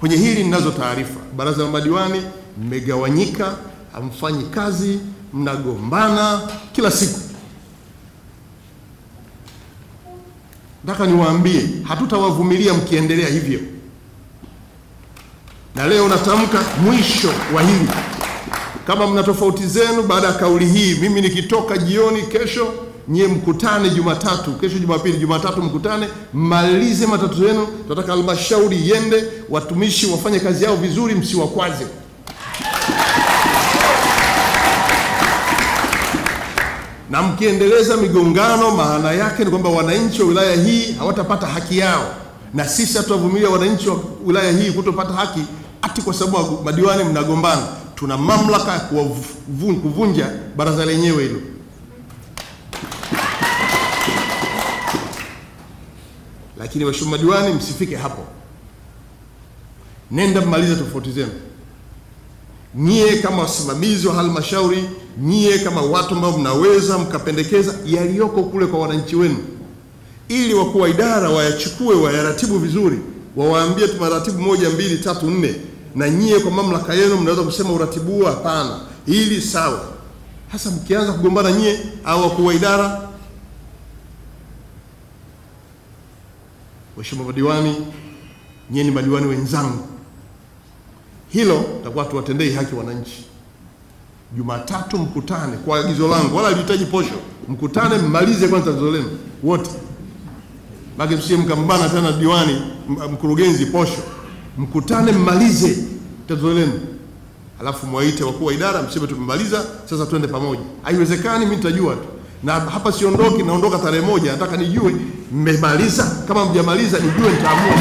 Kwenye hili ninazo taarifa. Baraza la madiwani mmegawanyika, hamfanyi kazi, mnagombana kila siku. Nataka niwaambie, hatutawavumilia mkiendelea hivyo. Na leo natamka mwisho wa hili. Kama mna tofauti zenu baada ya kauli hii, mimi nikitoka jioni kesho, nyie mkutane Jumatatu, kesho Jumapili, Jumatatu mkutane, malize matatizo yenu. Tunataka halmashauri iende, watumishi wafanye kazi yao vizuri, msiwakwaze. Na mkiendeleza migongano, maana yake ni kwamba wananchi wa wilaya hii hawatapata haki yao, na sisi hatuwavumilia wananchi wa wilaya hii kutopata haki ati kwa sababu madiwani mnagombana. Tuna mamlaka ya kuvunja baraza lenyewe hilo. Lakini waheshimiwa madiwani, msifike hapo. Nenda mmalize tofauti zenu. Nyie kama wasimamizi wa halmashauri, nyie kama watu ambao mnaweza mkapendekeza yaliyoko kule kwa wananchi wenu, ili wakuu wa idara wayachukue, wayaratibu vizuri, wawaambie tumaratibu 1 2 3 4, na nyie kwa mamlaka yenu mnaweza kusema uratibu huu hapana, hili sawa. Hasa mkianza kugombana nyie au wakuu wa idara. Waheshimiwa madiwani, nyie ni madiwani wenzangu. Hilo takuwa tuwatendei haki wananchi. Jumatatu mkutane kwa agizo langu, wala halihitaji posho. Mkutane mmalize kwanza tatizo lenu wote. Baki msiye mkambana tena diwani, mkurugenzi posho. Mkutane mmalize tatizo lenu. Alafu mwaite wakuu wa idara, mseme tumemaliza, sasa twende pamoja. Haiwezekani mimi nitajua tu. Na hapa siondoki, naondoka tarehe 1, nataka nijue mmemaliza. Kama mjamaliza nijue, nitaamua.